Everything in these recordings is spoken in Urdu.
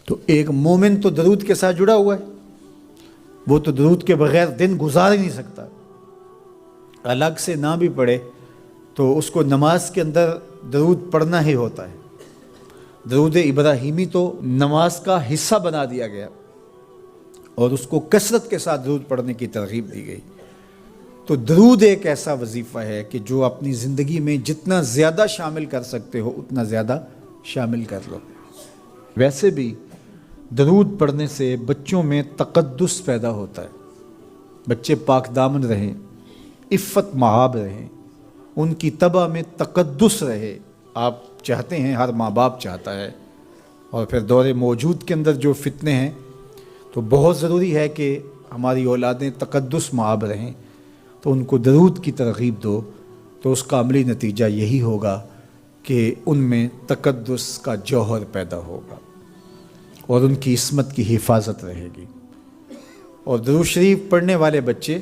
تو ایک مومن تو درود کے ساتھ جڑا ہوا ہے، وہ تو درود کے بغیر دن گزار ہی نہیں سکتا، الگ سے نہ بھی پڑھے تو اس کو نماز کے اندر درود پڑھنا ہی ہوتا ہے۔ درود ابراہیمی تو نماز کا حصہ بنا دیا گیا اور اس کو کثرت کے ساتھ درود پڑھنے کی ترغیب دی گئی۔ تو درود ایک ایسا وظیفہ ہے کہ جو اپنی زندگی میں جتنا زیادہ شامل کر سکتے ہو اتنا زیادہ شامل کر لو۔ ویسے بھی درود پڑھنے سے بچوں میں تقدس پیدا ہوتا ہے، بچے پاک دامن رہیں، عفت مآب رہیں، ان کی طبع میں تقدس رہے۔ آپ چاہتے ہیں، ہر ماں باپ چاہتا ہے، اور پھر دور موجود کے اندر جو فتنے ہیں تو بہت ضروری ہے کہ ہماری اولادیں تقدس مآب رہیں، تو ان کو درود کی ترغیب دو، تو اس کا عملی نتیجہ یہی ہوگا کہ ان میں تقدس کا جوہر پیدا ہوگا اور ان کی عصمت کی حفاظت رہے گی۔ اور درود شریف پڑھنے والے بچے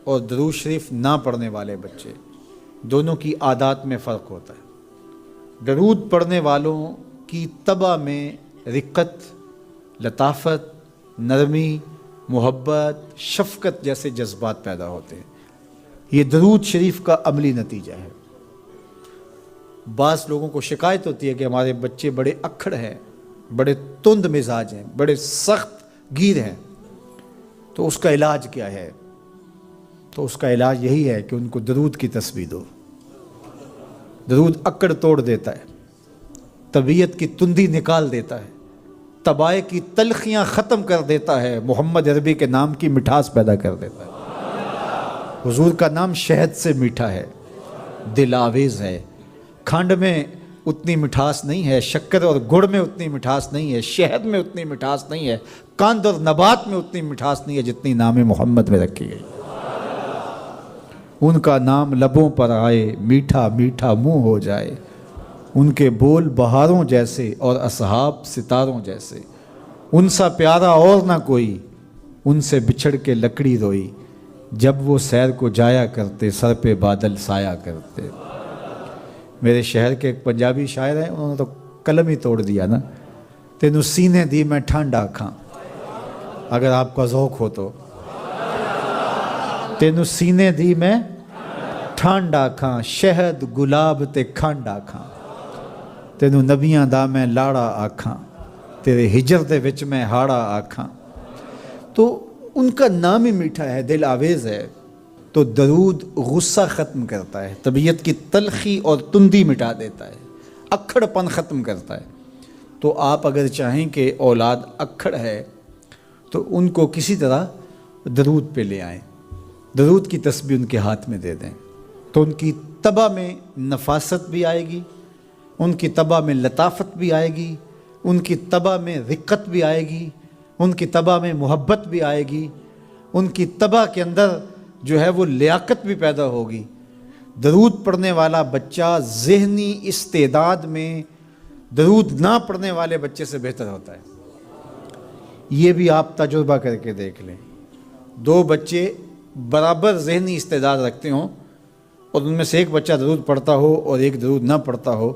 اور درود شریف نہ پڑھنے والے بچے دونوں کی عادات میں فرق ہوتا ہے۔ درود پڑھنے والوں کی طبع میں رقت، لطافت، نرمی، محبت، شفقت جیسے جذبات پیدا ہوتے ہیں۔ یہ درود شریف کا عملی نتیجہ ہے۔ بعض لوگوں کو شکایت ہوتی ہے کہ ہمارے بچے بڑے اکھڑ ہیں، بڑے تند مزاج ہیں، بڑے سخت گیر ہیں، تو اس کا علاج کیا ہے؟ تو اس کا علاج یہی ہے کہ ان کو درود کی تسبیح دو۔ درود اکڑ توڑ دیتا ہے، طبیعت کی تندی نکال دیتا ہے، طبائع کی تلخیاں ختم کر دیتا ہے، محمد عربی کے نام کی مٹھاس پیدا کر دیتا ہے۔ حضور کا نام شہد سے میٹھا ہے، دل آویز ہے، کھنڈ میں اتنی مٹھاس نہیں ہے، شکر اور گڑ میں اتنی مٹھاس نہیں ہے، شہد میں اتنی مٹھاس نہیں ہے، قند اور نبات میں اتنی مٹھاس نہیں ہے جتنی نام محمد میں رکھی گئی۔ ان کا نام لبوں پر آئے، میٹھا میٹھا منہ ہو جائے، ان کے بول بہاروں جیسے اور اصحاب ستاروں جیسے، ان سا پیارا اور نہ کوئی، ان سے بچھڑ کے لکڑی روئی، جب وہ سیر کو جایا کرتے سر پہ بادل سایا کرتے۔ میرے شہر کے ایک پنجابی شاعر ہیں، انہوں نے تو قلم ہی توڑ دیا نا، تینوں سینے دی میں ٹھنڈ آکھاں، اگر آپ کا ذوق ہو تو، تینوں سینے دی میں ٹھنڈ آکھاں، شہد گلاب تے کھنڈ آکھاں، تینوں نبیاں دا میں لاڑا آکھاں، تیرے ہجر دے وچ میں ہاڑا آکھاں۔ تو ان کا نام ہی میٹھا ہے، دل آویز ہے۔ تو درود غصہ ختم کرتا ہے، طبیعت کی تلخی اور تندی مٹا دیتا ہے، اکھڑ پن ختم کرتا ہے۔ تو آپ اگر چاہیں کہ اولاد اکھڑ ہے تو ان کو کسی طرح درود پہ لے آئیں، درود کی تسبیح ان کے ہاتھ میں دے دیں، تو ان کی طبع میں نفاست بھی آئے گی، ان کی طبع میں لطافت بھی آئے گی، ان کی طبع میں رقت بھی آئے گی، ان کی طبع میں محبت بھی آئے گی، ان کی طبع کے اندر جو ہے وہ لیاقت بھی پیدا ہوگی۔ درود پڑھنے والا بچہ ذہنی استعداد میں درود نہ پڑھنے والے بچے سے بہتر ہوتا ہے۔ یہ بھی آپ تجربہ کر کے دیکھ لیں، دو بچے برابر ذہنی استعداد رکھتے ہوں اور ان میں سے ایک بچہ درود پڑھتا ہو اور ایک درود نہ پڑھتا ہو،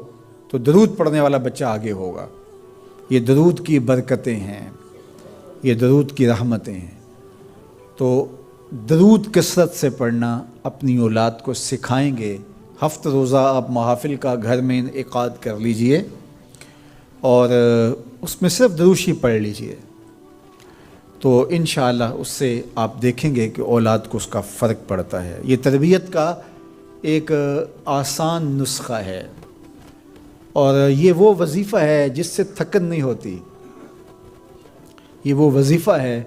تو درود پڑھنے والا بچہ آگے ہوگا۔ یہ درود کی برکتیں ہیں، یہ درود کی رحمتیں ہیں۔ تو درود کثرت سے پڑھنا اپنی اولاد کو سکھائیں گے۔ ہفتہ روزہ آپ محافل کا گھر میں انعقاد کر لیجئے اور اس میں صرف درود شریف پڑھ لیجئے، تو انشاءاللہ اس سے آپ دیکھیں گے کہ اولاد کو اس کا فرق پڑتا ہے۔ یہ تربیت کا ایک آسان نسخہ ہے اور یہ وہ وظیفہ ہے جس سے تھکن نہیں ہوتی، یہ وہ وظیفہ ہے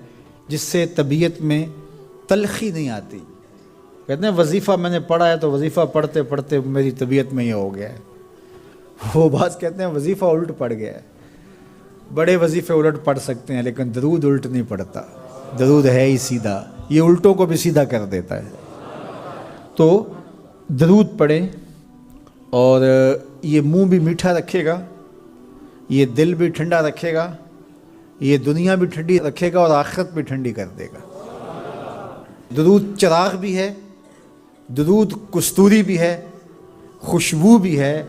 جس سے طبیعت میں تلخی نہیں آتی۔ کہتے ہیں وظیفہ میں نے پڑھا ہے تو وظیفہ پڑھتے پڑھتے میری طبیعت میں یہ ہو گیا ہے، وہ بعض کہتے ہیں وظیفہ الٹ پڑ گیا ہے۔ بڑے وظیفے الٹ پڑھ سکتے ہیں لیکن درود الٹ نہیں پڑھتا، درود ہے ہی سیدھا، یہ الٹوں کو بھی سیدھا کر دیتا ہے۔ تو درود پڑھیں اور یہ منہ بھی میٹھا رکھے گا، یہ دل بھی ٹھنڈا رکھے گا، یہ دنیا بھی ٹھنڈی رکھے گا اور آخرت بھی ٹھنڈی کر دے گا۔ درود چراغ بھی ہے، درود کستوری بھی ہے، خوشبو بھی ہے،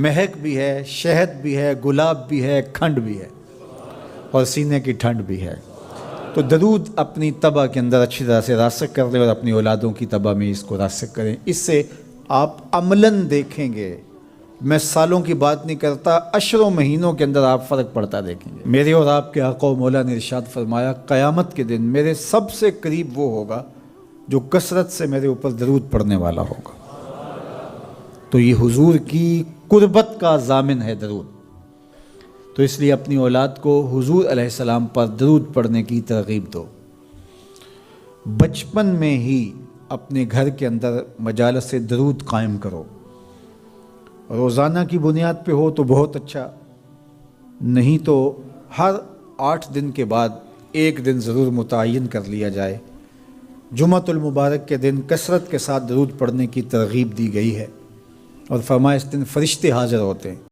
مہک بھی ہے، شہد بھی ہے، گلاب بھی ہے، کھنڈ بھی ہے۔ اور سینے کی ٹھنڈ بھی ہے۔ تو درود اپنی طبع کے اندر اچھی طرح سے راسخ کر لیں اور اپنی اولادوں کی طبع میں اس کو راسخ کریں۔ اس سے آپ عملاً دیکھیں گے، میں سالوں کی بات نہیں کرتا، اشروں مہینوں کے اندر آپ فرق پڑتا دیکھیں گے۔ میرے اور آپ کے آقا و مولا نے ارشاد فرمایا، قیامت کے دن میرے سب سے قریب وہ ہوگا جو کثرت سے میرے اوپر درود پڑھنے والا ہوگا۔ تو یہ حضور کی قربت کا ضامن ہے درود۔ تو اس لیے اپنی اولاد کو حضور علیہ السلام پر درود پڑھنے کی ترغیب دو۔ بچپن میں ہی اپنے گھر کے اندر مجالس درود قائم کرو۔ روزانہ کی بنیاد پہ ہو تو بہت اچھا، نہیں تو ہر 8 دن کے بعد ایک دن ضرور متعین کر لیا جائے۔ جمعۃ المبارک کے دن کثرت کے ساتھ درود پڑھنے کی ترغیب دی گئی ہے، اور فرمایا اس دن فرشتے حاضر ہوتے ہیں۔